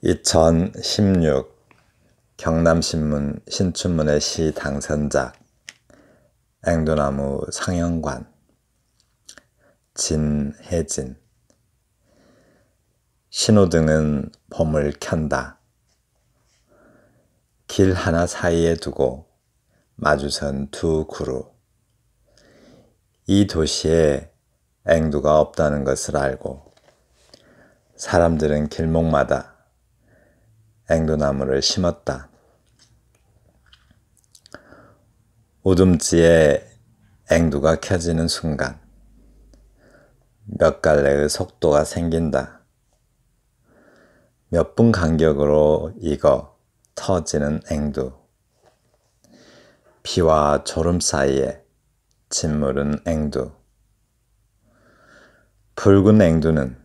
2016 경남신문 신춘문예 시 당선작 앵두나무 상영관 진혜진. 신호등은 봄을 켠다. 길 하나 사이에 두고 마주선 두 그루. 이 도시에 앵두가 없다는 것을 알고 사람들은 길목마다 앵두나무를 심었다. 우둠지에 앵두가 켜지는 순간 몇 갈래의 속도가 생긴다. 몇 분 간격으로 익어 터지는 앵두. 비와 졸음 사이에 짓무른 앵두. 붉은 앵두는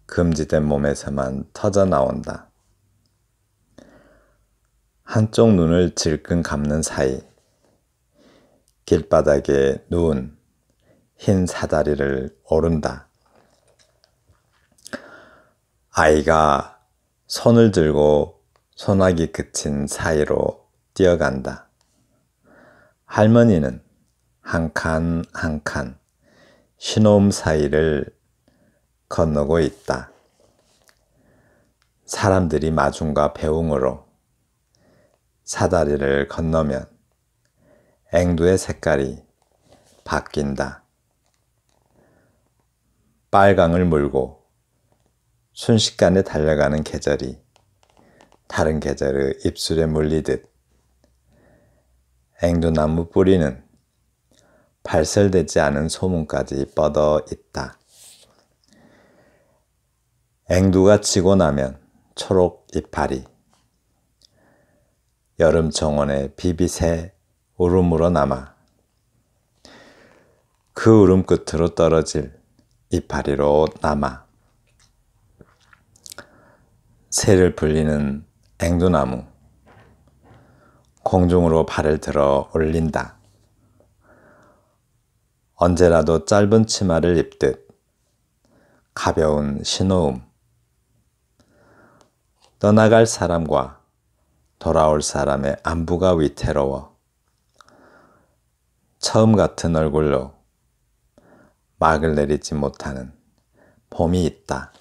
금지된 몸에서만 터져 나온다. 한쪽 눈을 질끈 감는 사이 길바닥에 누운 흰 사다리를 오른다. 아이가 손을 들고 소나기 그친 사이로 뛰어간다. 할머니는 한 칸 한 칸 신호음 사이를 건너고 있다. 사람들이 마중과 배웅으로 사다리를 건너면 앵두의 색깔이 바뀐다. 빨강을 물고 순식간에 달려가는 계절이 다른 계절의 입술에 물리듯 앵두나무 뿌리는 발설되지 않은 소문까지 뻗어 있다. 앵두가 지고 나면 초록 이파리, 여름 정원의 비빗의 울음으로 남아 그 울음 끝으로 떨어질 이파리로 남아 새를 불리는 앵두나무. 공중으로 발을 들어 올린다. 언제라도 짧은 치마를 입듯 가벼운 신호음. 떠나갈 사람과 돌아올 사람의 안부가 위태로워 처음 같은 얼굴로 막을 내리지 못하는 봄이 있다.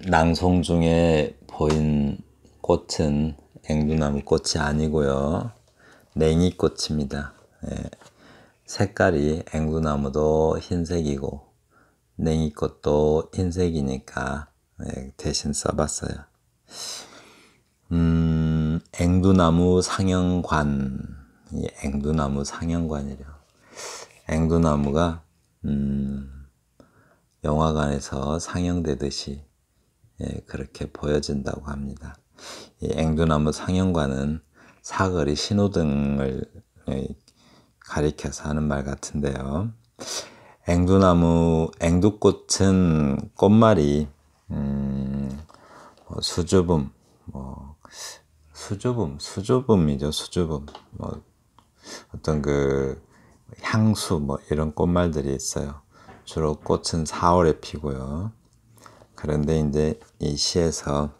낭송 중에 보인 꽃은 앵두나무 꽃이 아니고요. 냉이꽃입니다. 색깔이 앵두나무도 흰색이고 냉이꽃도 흰색이니까 대신 써봤어요. 앵두나무 상영관. 앵두나무 상영관이래요. 앵두나무가 영화관에서 상영되듯이 그렇게 보여진다고 합니다. 이 앵두나무 상영관은 사거리 신호등을 가리켜서 하는 말 같은데요. 앵두꽃은 꽃말이 수줍음, 수줍음이죠. 수줍음. 어떤 그 향수 이런 꽃말들이 있어요. 주로 꽃은 4월에 피고요. 그런데 이제 이 시에서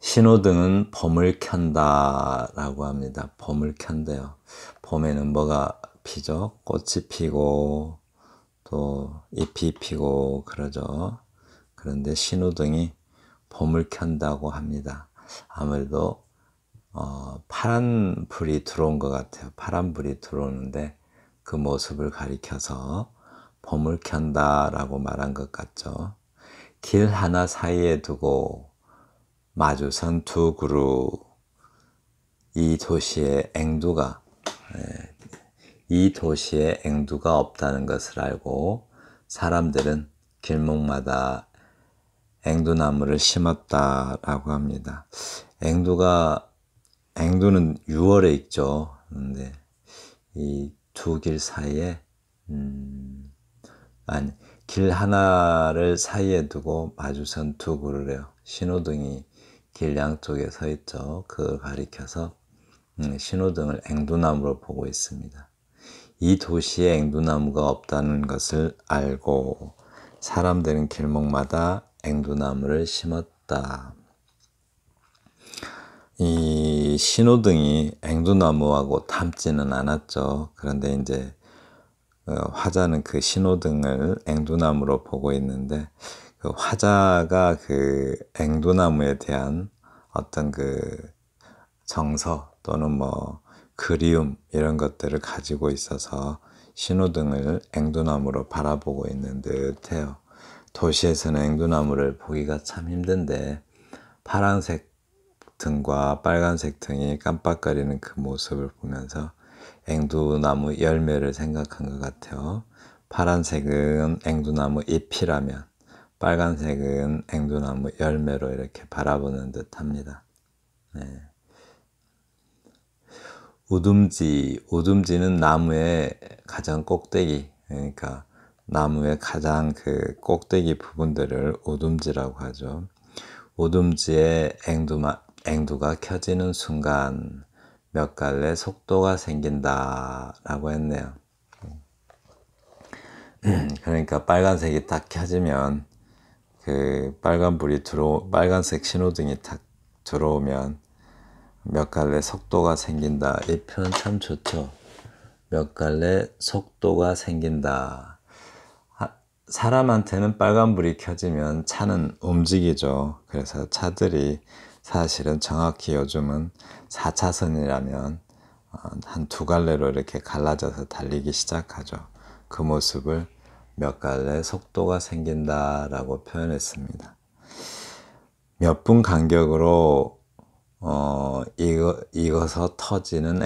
신호등은 봄을 켠다 라고 합니다. 봄을 켠대요. 봄에는 뭐가 피죠? 꽃이 피고 또 잎이 피고 그러죠. 그런데 신호등이 봄을 켠다고 합니다. 아무래도 파란 불이 들어온 것 같아요. 파란 불이 들어오는데 그 모습을 가리켜서 봄을 켠다 라고 말한 것 같죠. 길 하나 사이에 두고 마주선 두 그루. 이 도시에 앵두가 없다는 것을 알고 사람들은 길목마다 앵두나무를 심었다라고 합니다. 앵두는 6월에 있죠. 근데 이 두 길 사이에 길 하나를 사이에 두고 마주선 두 그루래요. 신호등이 길 양쪽에 서 있죠. 그걸 가리켜서 신호등을 앵두나무로 보고 있습니다. 이 도시에 앵두나무가 없다는 것을 알고 사람들은 길목마다 앵두나무를 심었다. 이 신호등이 앵두나무하고 닮지는 않았죠. 그런데 이제 화자는 그 신호등을 앵두나무로 보고 있는데, 그 화자가 그 앵두나무에 대한 어떤 그 정서 또는 뭐 그리움 이런 것들을 가지고 있어서 신호등을 앵두나무로 바라보고 있는 듯해요. 도시에서는 앵두나무를 보기가 참 힘든데 파란색 등과 빨간색 등이 깜빡거리는 그 모습을 보면서 앵두나무 열매를 생각한 것 같아요. 파란색은 앵두나무 잎이라면 빨간색은 앵두나무 열매로 이렇게 바라보는 듯 합니다. 네. 우둠지는 나무의 가장 꼭대기, 그러니까 나무의 가장 그 꼭대기 부분들을 우둠지라고 하죠. 우둠지에 앵두가 켜지는 순간 몇 갈래 속도가 생긴다 라고 했네요. 그러니까 빨간색이 딱 켜지면 그 빨간색 신호등이 딱 들어오면 몇 갈래 속도가 생긴다. 이 표현 참 좋죠. 몇 갈래 속도가 생긴다. 사람한테는 빨간불이 켜지면 차는 움직이죠. 그래서 차들이 사실은 정확히 요즘은 4차선이라면 한 두 갈래로 이렇게 갈라져서 달리기 시작하죠. 그 모습을 몇 갈래 속도가 생긴다라고 표현했습니다. 몇 분 간격으로 익어서 터지는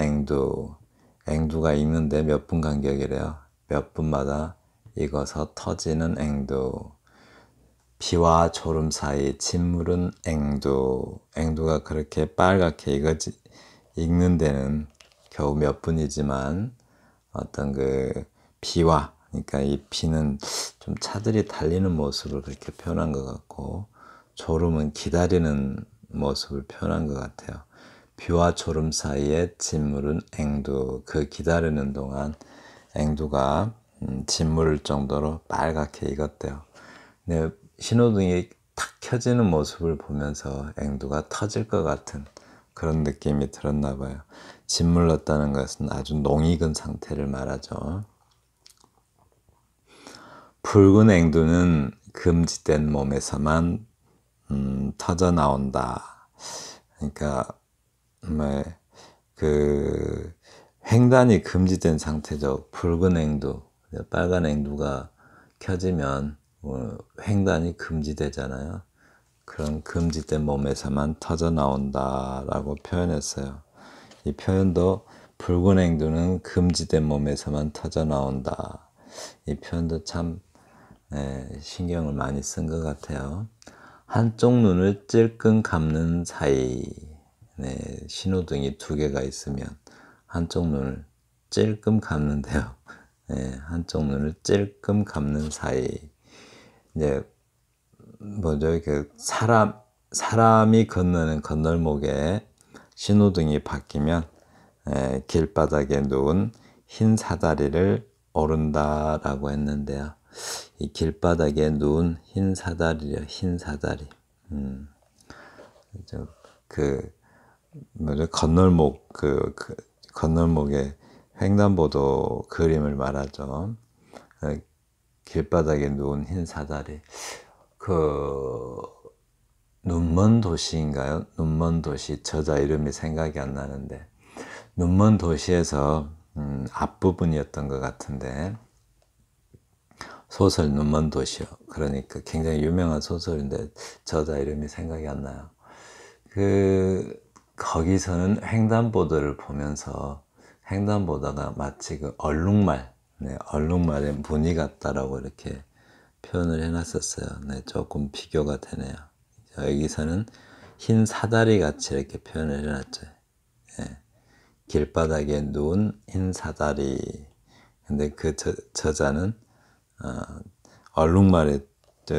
앵두가 익는데 몇 분 간격이래요. 몇 분마다 익어서 터지는 앵두. 비와 졸음 사이 짓무른 앵두가 그렇게 빨갛게 익는 데는 겨우 몇 분이지만 어떤 그 비와, 그러니까 이 비는 좀 차들이 달리는 모습을 그렇게 표현한 것 같고, 졸음은 기다리는 모습을 표현한 것 같아요. 비와 졸음 사이에 짓무른 앵두, 그 기다리는 동안 앵두가 짓무를 정도로 빨갛게 익었대요. 근데 신호등이 탁 켜지는 모습을 보면서 앵두가 터질 것 같은 그런 느낌이 들었나 봐요. 짓물렀다는 것은 아주 농익은 상태를 말하죠. 붉은 앵두는 금지된 몸에서만 터져 나온다. 그러니까 그 횡단이 금지된 상태죠. 붉은 앵두, 빨간 앵두가 켜지면 횡단이 금지되잖아요. 그런 금지된 몸에서만 터져 나온다라고 표현했어요. 이 표현도 붉은 앵두는 금지된 몸에서만 터져 나온다. 이 표현도 참 신경을 많이 쓴 것 같아요. 한쪽 눈을 찔끔 감는 사이, 신호등이 두 개가 있으면 한쪽 눈을 찔끔 감는데요. 한쪽 눈을 찔끔 감는 사이. 이제 뭐죠? 그 사람이 건너는 건널목에 신호등이 바뀌면 길바닥에 누운 흰 사다리를 오른다라고 했는데요. 이 길바닥에 누운 흰 사다리요, 흰 사다리. 그 뭐죠? 건널목에 횡단보도 그림을 말하죠. 길바닥에 누운 흰 사다리. 그 눈먼 도시인가요? 눈먼 도시, 저자 이름이 생각이 안 나는데 눈먼 도시에서 앞부분이었던 것 같은데, 소설 눈먼 도시요. 그러니까 굉장히 유명한 소설인데 저자 이름이 생각이 안 나요. 거기서는 횡단보도를 보면서 횡단보도가 마치 그 얼룩말의 무늬 같다라고 이렇게 표현을 해놨었어요. 조금 비교가 되네요. 여기서는 흰 사다리 같이 이렇게 표현을 해놨죠. 길바닥에 누운 흰 사다리. 근데 그 저자는 얼룩말의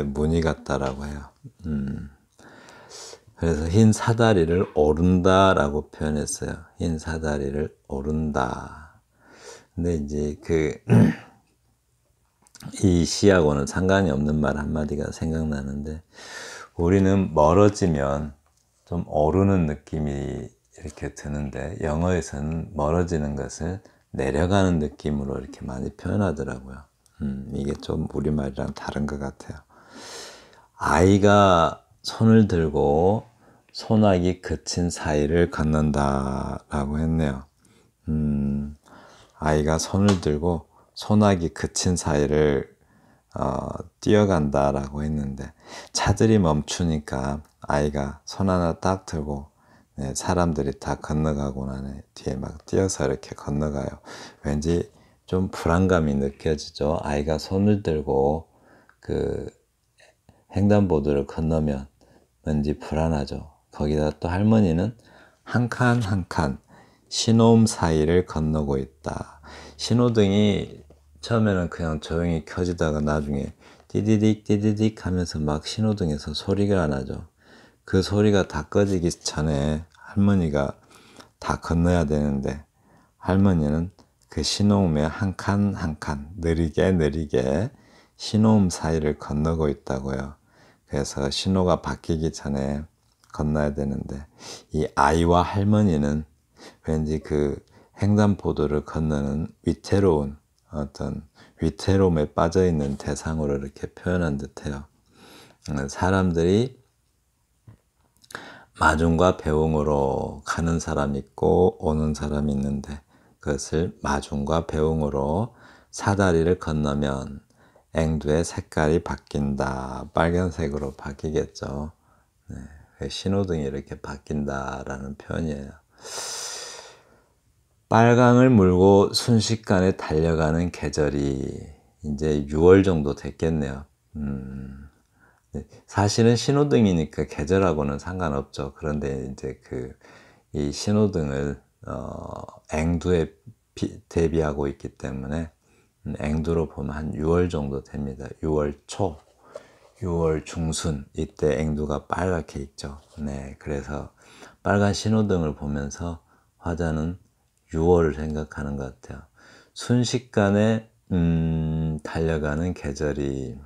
무늬 같다라고 해요. 그래서 흰 사다리를 오른다라고 표현했어요. 흰 사다리를 오른다. 근데 이제 이 시하고는 상관이 없는 말 한마디가 생각나는데, 우리는 멀어지면 좀 오르는 느낌이 이렇게 드는데, 영어에서는 멀어지는 것을 내려가는 느낌으로 이렇게 많이 표현하더라고요. 이게 좀 우리말이랑 다른 것 같아요. 아이가 손을 들고 소나기 그친 사이를 걷는다라고 했네요. 아이가 손을 들고 소나기 그친 사이를 뛰어간다라고 했는데, 차들이 멈추니까 아이가 손 하나 딱 들고 사람들이 다 건너가고 나니 뒤에 막 뛰어서 이렇게 건너가요. 왠지 좀 불안감이 느껴지죠. 아이가 손을 들고 그 횡단보도를 건너면 왠지 불안하죠. 거기다 또 할머니는 한 칸 한 칸 신호음 사이를 건너고 있다. 신호등이 처음에는 그냥 조용히 켜지다가 나중에 띠디딕 띠디딕 하면서 막 신호등에서 소리가 나죠. 그 소리가 다 꺼지기 전에 할머니가 다 건너야 되는데, 할머니는 그 신호음에 한 칸 한 칸 느리게 느리게 신호음 사이를 건너고 있다고요. 그래서 신호가 바뀌기 전에 건너야 되는데, 이 아이와 할머니는 왠지 그 횡단보도를 건너는 위태로운 어떤 위태로움에 빠져있는 대상으로 이렇게 표현한 듯해요. 사람들이 마중과 배웅으로 가는 사람이 있고 오는 사람이 있는데, 그것을 마중과 배웅으로 사다리를 건너면 앵두의 색깔이 바뀐다. 빨간색으로 바뀌겠죠. 신호등이 이렇게 바뀐다라는 표현이에요. 빨강을 물고 순식간에 달려가는 계절이 이제 6월 정도 됐겠네요. 사실은 신호등이니까 계절하고는 상관없죠. 그런데 이제 이 신호등을 앵두에 대비하고 있기 때문에 앵두로 보면 한 6월 정도 됩니다. 6월 초, 6월 중순 이때 앵두가 빨갛게 있죠. 네, 그래서 빨간 신호등을 보면서 화자는 6월을 생각하는 것 같아요. 순식간에 달려가는 계절이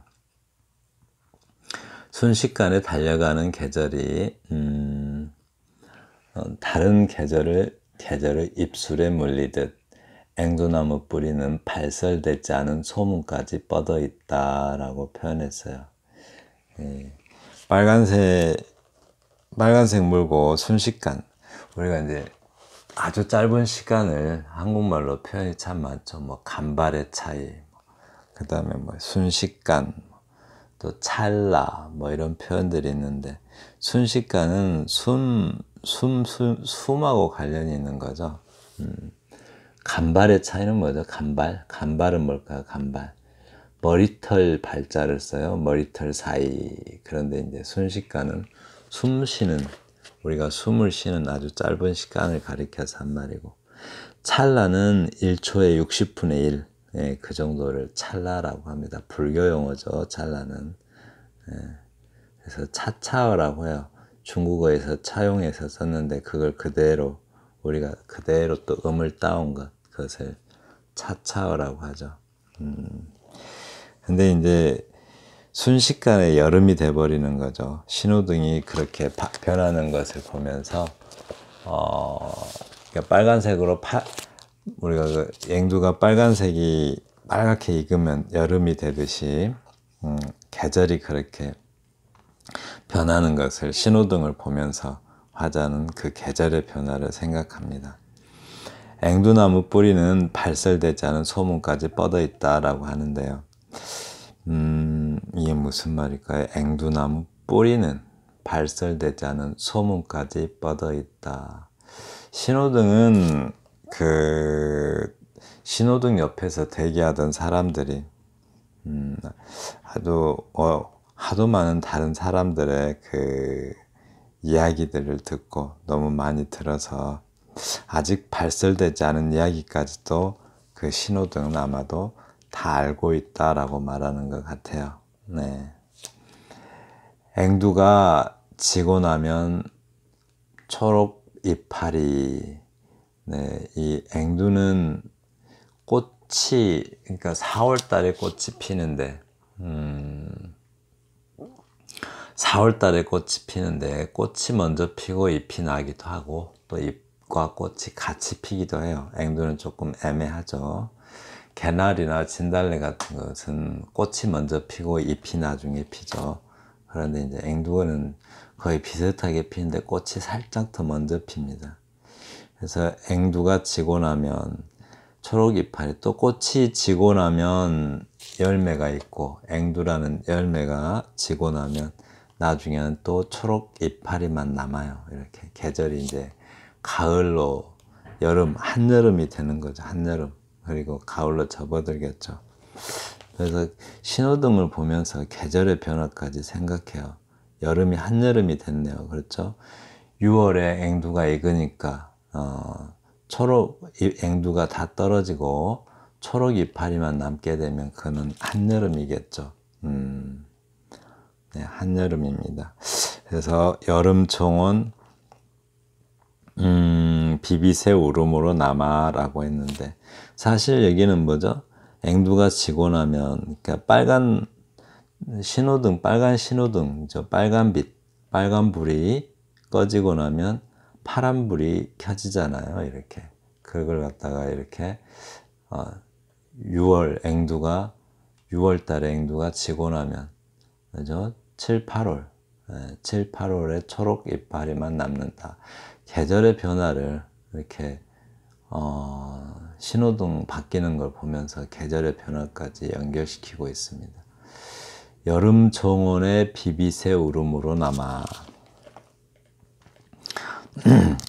다른 계절을 입술에 물리듯 앵두나무 뿌리는 발설되지 않은 소문까지 뻗어 있다라고 표현했어요. 빨간색 물고 순식간, 우리가 이제 아주 짧은 시간을 한국말로 표현이 참 많죠. 뭐 간발의 차이, 그 다음에 뭐 순식간, 또 찰나, 뭐 이런 표현들이 있는데, 순식간은 숨하고 관련이 있는 거죠. 간발의 차이는 뭐죠? 간발은 뭘까요? 간발. 머리털 발자를 써요. 머리털 사이. 그런데 이제 순식간은 우리가 숨을 쉬는 아주 짧은 시간을 가리켜서 한 말이고, 찰나는 1초에 60분의 1. 그 정도를 찰나라고 합니다. 불교 용어죠, 찰나는. 그래서 차차어라고 해요. 중국어에서 차용해서 썼는데, 그걸 우리가 그대로 또 음을 따온 그것을 차차어라고 하죠. 근데 이제 순식간에 여름이 돼버리는 거죠. 신호등이 그렇게 변하는 것을 보면서 그러니까 빨간색으로 우리가 앵두가 빨갛게 익으면 여름이 되듯이 계절이 그렇게 변하는 것을 신호등을 보면서 화자는 그 계절의 변화를 생각합니다. 앵두나무 뿌리는 발설되지 않은 소문까지 뻗어 있다라고 하는데요. 이게 무슨 말일까요? 앵두나무 뿌리는 발설되지 않은 소문까지 뻗어 있다. 신호등은 신호등 옆에서 대기하던 사람들이 하도 많은 다른 사람들의 이야기들을 듣고 너무 많이 들어서 아직 발설되지 않은 이야기까지도 그 신호등은 아마도 다 알고 있다라고 말하는 것 같아요. 네. 앵두가 지고 나면 초록 이파리. 네, 이 앵두는 꽃이, 그러니까 4월 달에 꽃이 피는데, 4월 달에 꽃이 피는데, 꽃이 먼저 피고 잎이 나기도 하고, 또 잎과 꽃이 같이 피기도 해요. 앵두는 조금 애매하죠. 개나리나 진달래 같은 것은 꽃이 먼저 피고 잎이 나중에 피죠. 그런데 이제 앵두는 거의 비슷하게 피는데 꽃이 살짝 더 먼저 핍니다. 그래서 앵두가 지고 나면 초록 이파리, 또 꽃이 지고 나면 열매가 있고, 앵두라는 열매가 지고 나면 나중에는 또 초록 이파리만 남아요. 이렇게 계절이 이제 가을로 여름, 한여름이 되는 거죠. 한여름. 그리고 가을로 접어들겠죠. 그래서 신호등을 보면서 계절의 변화까지 생각해요. 여름이 한여름이 됐네요. 그렇죠? 6월에 앵두가 익으니까 초록 앵두가 다 떨어지고 초록 이파리만 남게 되면 그는 한여름이겠죠. 네, 한여름입니다. 그래서 여름총은 비비새 울음으로 남아라고 했는데, 사실 여기는 뭐죠? 앵두가 지고 나면, 그러니까 빨간 신호등, 빨간빛, 빨간불이 꺼지고 나면 파란불이 켜지잖아요. 이렇게. 그걸 갖다가 이렇게 6월 달에 앵두가 지고 나면, 그죠? 7, 8월. 7, 8월에 초록 이파리만 남는다. 계절의 변화를 이렇게 신호등 바뀌는 걸 보면서 계절의 변화까지 연결시키고 있습니다. 여름 정원의 비비새 울음으로 남아.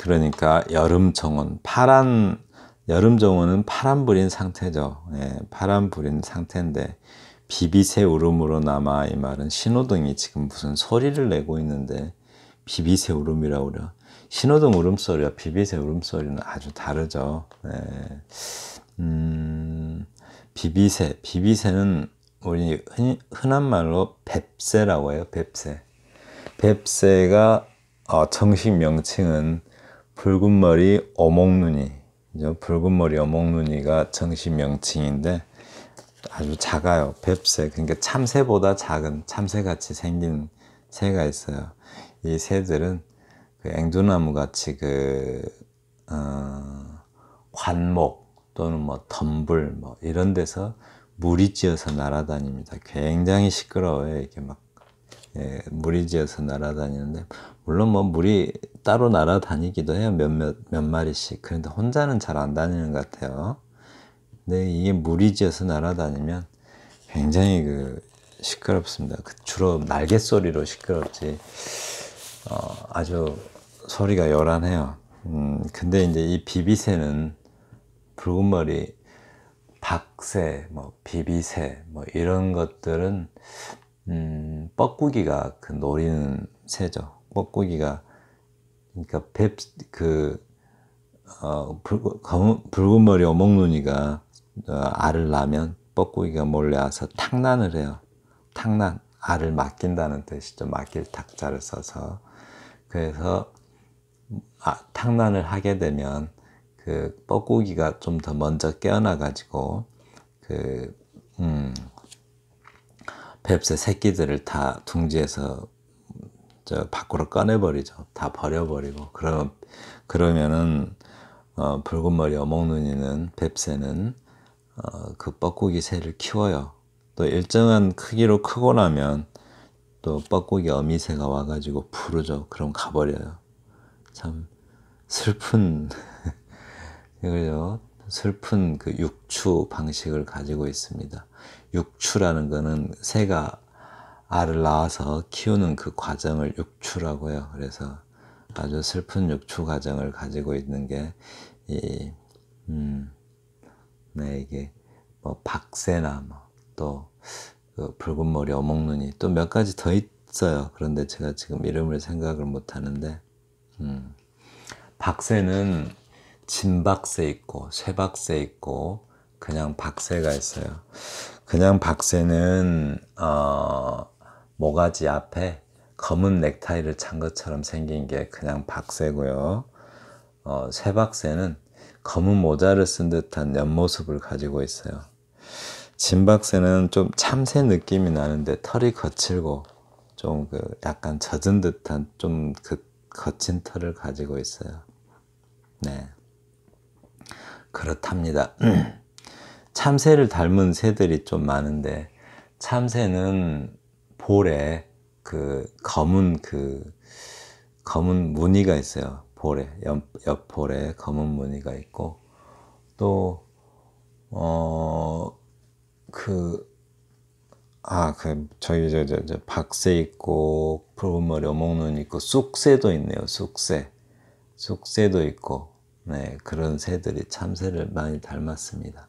그러니까 여름 정원, 여름 정원은 파란불인 상태죠. 예, 파란불인 상태인데 비비새 울음으로 남아, 이 말은 신호등이 지금 무슨 소리를 내고 있는데 비비새 울음이라고 그래요. 신호등 울음소리와 비비새 울음소리는 아주 다르죠. 네. 비비새는 우리 흔한 말로 뱁새라고 해요. 뱁새가 정식 명칭은 붉은머리 어목눈이죠. 붉은머리 어목눈이가 정식 명칭인데 아주 작아요. 뱁새. 그러니까 참새보다 작은, 참새같이 생긴 새가 있어요. 이 새들은 그 앵두나무 같이 관목 또는 뭐 덤불 뭐 이런 데서 무리지어서 날아다닙니다. 굉장히 시끄러워요. 이렇게 막 무리지어서 날아다니는데, 물론 뭐 무리 따로 날아다니기도 해요. 몇 마리씩. 그런데 혼자는 잘 안 다니는 것 같아요. 근데 이게 무리지어서 날아다니면 굉장히 시끄럽습니다. 주로 날개 소리로 시끄럽지, 아주 소리가 요란해요. 근데 이제 이 비비새는 붉은머리, 박새, 뭐 비비새, 뭐 이런 것들은 뻐꾸기가 노리는 새죠. 뻐꾸기가, 그러니까 붉은머리 어목눈이가 알을 낳으면 뻐꾸기가 몰래 와서 탕난을 해요. 탕난, 알을 맡긴다는 뜻이죠. 맡길 탁자를 써서. 그래서 탕난을 하게 되면 그 뻐꾸기가 좀 더 먼저 깨어나 가지고 뱁새 새끼들을 다 둥지에서 밖으로 꺼내버리죠. 다 버려버리고. 그러면은 붉은머리 어목눈이는, 뱁새는 그 뻐꾸기 새를 키워요. 또 일정한 크기로 크고 나면 또 뻐꾸기 어미새가 와가지고 부르죠. 그럼 가버려요. 참 슬픈 그죠? 슬픈 그 육추 방식을 가지고 있습니다. 육추라는 거는 새가 알을 낳아서 키우는 그 과정을 육추라고 해요. 그래서 아주 슬픈 육추 과정을 가지고 있는 게 이게 뭐 박새나 또 붉은머리 어목눈이 또 몇 가지 더 있어요. 그런데 제가 지금 이름을 생각을 못 하는데, 박새는 진박새 있고 쇠박새 있고 그냥 박새가 있어요. 그냥 박새는 모가지 앞에 검은 넥타이를 찬 것처럼 생긴 게 그냥 박새고요. 쇠박새는 검은 모자를 쓴 듯한 옆모습을 가지고 있어요. 진박새는 좀 참새 느낌이 나는데 털이 거칠고 좀 그 약간 젖은 듯한 좀 그 거친 털을 가지고 있어요. 네, 그렇답니다. 참새를 닮은 새들이 좀 많은데 참새는 볼에 검은 무늬가 있어요. 볼에 옆볼에 검은 무늬가 있고 또 저기 저 박새 있고 붉은 머리 어몽눈 있고 쑥새도 있네요. 쑥새도 있고 네, 그런 새들이 참새를 많이 닮았습니다.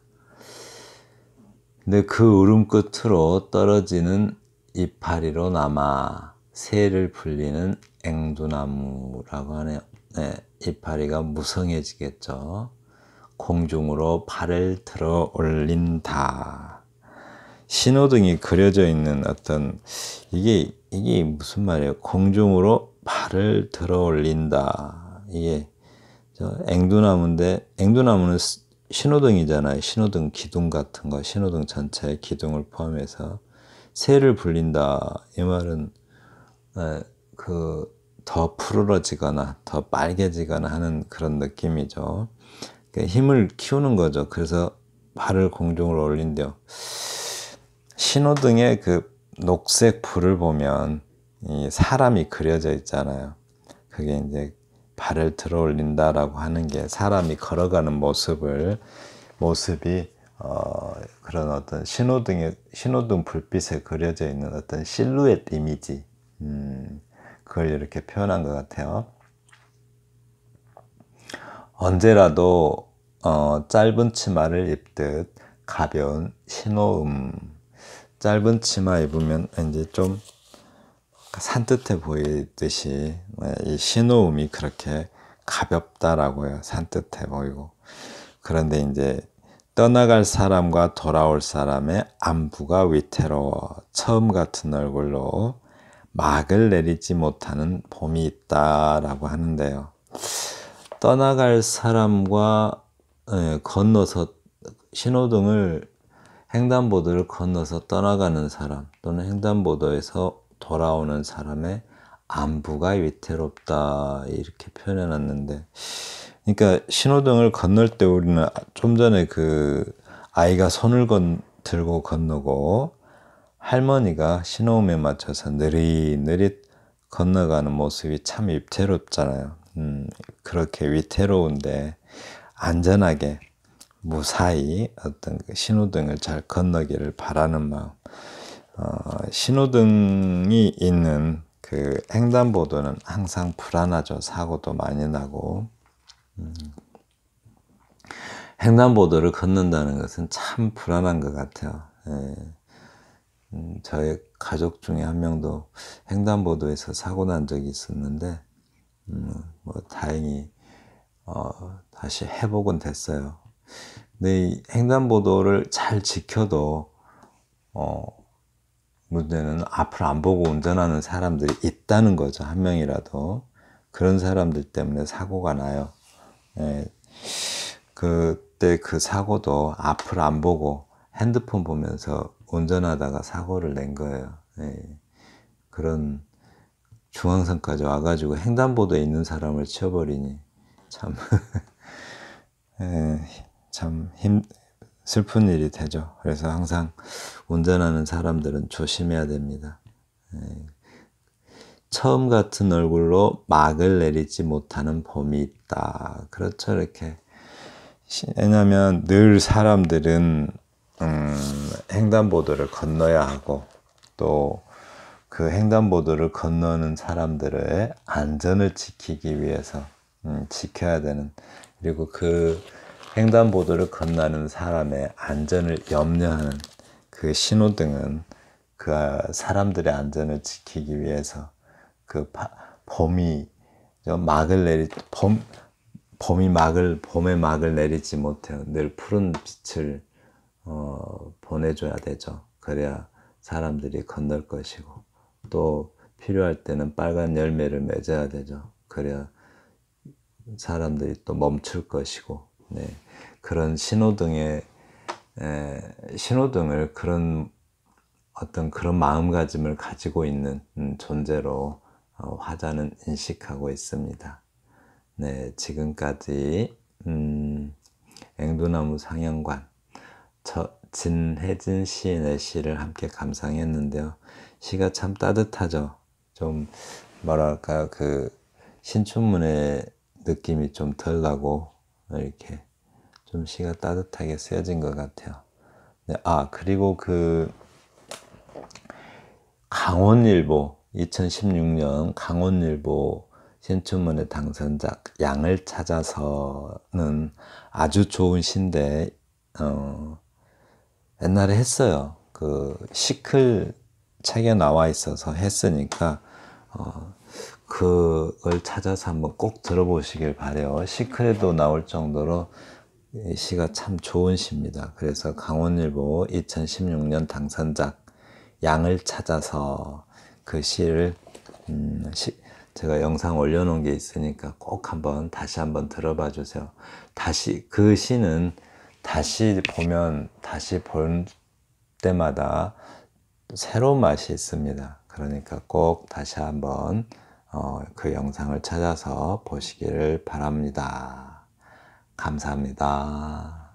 근데 그 울음 끝으로 떨어지는 이파리로 남아 새를 불리는 앵두나무라고 하네요. 네, 이파리가 무성해지겠죠. 공중으로 발을 들어 올린다. 신호등이 그려져 있는 어떤 이게 무슨 말이에요? 공중으로 발을 들어 올린다. 이게 앵두나무인데 앵두나무는 신호등이잖아요. 신호등 기둥 같은 거, 신호등 전체의 기둥을 포함해서 새를 불린다. 이 말은 더 푸르러지거나 더 빨개지거나 하는 그런 느낌이죠. 힘을 키우는 거죠. 그래서 발을 공중으로 올린대요. 신호등의 그 녹색 불을 보면 이 사람이 그려져 있잖아요. 그게 이제 발을 들어 올린다라고 하는 게 사람이 걸어가는 모습이 그런 어떤 신호등 불빛에 그려져 있는 어떤 실루엣 이미지, 그걸 이렇게 표현한 것 같아요. 언제라도 짧은 치마를 입듯 가벼운 신호음. 짧은 치마 입으면 이제 좀 산뜻해 보이듯이 이 신호음이 그렇게 가볍다라고요. 산뜻해 보이고. 그런데 이제 떠나갈 사람과 돌아올 사람의 안부가 위태로워 처음 같은 얼굴로 막을 내리지 못하는 봄이 있다라고 하는데요. 떠나갈 사람과 건너서 신호등을 횡단보도를 건너서 떠나가는 사람 또는 횡단보도에서 돌아오는 사람의 안부가 위태롭다 이렇게 표현해 놨는데, 그러니까 신호등을 건널 때 우리는 좀 전에 그 아이가 손을 들고 건너고 할머니가 신호음에 맞춰서 느릿느릿 건너가는 모습이 참 위태롭잖아요. 그렇게 위태로운데 안전하게 무사히 어떤 그 신호등을 잘 건너기를 바라는 마음. 신호등이 있는 그 횡단보도는 항상 불안하죠. 사고도 많이 나고. 횡단보도를 걷는다는 것은 참 불안한 것 같아요. 저의 가족 중에 한 명도 횡단보도에서 사고 난 적이 있었는데, 뭐 다행히 다시 회복은 됐어요. 근데 이 횡단보도를 잘 지켜도 문제는 앞을 안 보고 운전하는 사람들이 있다는 거죠. 한 명이라도. 그런 사람들 때문에 사고가 나요. 그때 그 사고도 앞을 안 보고 핸드폰 보면서 운전하다가 사고를 낸 거예요. 그런 중앙선까지 와가지고 횡단보도에 있는 사람을 치워버리니 참, 참 슬픈 일이 되죠. 그래서 항상 운전하는 사람들은 조심해야 됩니다. 처음 같은 얼굴로 막을 내리지 못하는 봄이 있다. 그렇죠. 이렇게. 왜냐하면 늘 사람들은 횡단보도를 건너야 하고 또 그 횡단보도를 건너는 사람들의 안전을 지키기 위해서 지켜야 되는, 그리고 그 횡단보도를 건너는 사람의 안전을 염려하는 그 신호등은 그 사람들의 안전을 지키기 위해서 그 봄에 막을 내리지 못해요. 늘 푸른 빛을 보내줘야 되죠. 그래야 사람들이 건널 것이고, 또 필요할 때는 빨간 열매를 맺어야 되죠. 그래야 사람들이 또 멈출 것이고, 네, 그런 신호등을 그런 어떤 그런 마음가짐을 가지고 있는 존재로 화자는 인식하고 있습니다. 네, 지금까지 앵두나무 상영관 진혜진 시인의 시를 함께 감상했는데요. 시가 참 따뜻하죠. 좀 뭐랄까 그 신춘문예 느낌이 좀 덜 나고 이렇게 좀 시가 따뜻하게 쓰여진 것 같아요. 네, 그리고 그 강원일보 2016년 강원일보 신춘문예 당선작 양을 찾아서는 아주 좋은 시인데 옛날에 했어요. 그 시클 책에 나와 있어서 했으니까 그걸 찾아서 한번 꼭 들어보시길 바래요. 시클에도 나올 정도로 시가 참 좋은 시입니다. 그래서 강원일보 2016년 당선작 양을 찾아서 그 시를 제가 영상 올려놓은 게 있으니까 꼭 한번 다시 한번 들어봐 주세요. 다시 그 시는 다시 보면 다시 볼 때마다 새로운 맛이 있습니다. 그러니까 꼭 다시 한번 그 영상을 찾아서 보시기를 바랍니다. 감사합니다.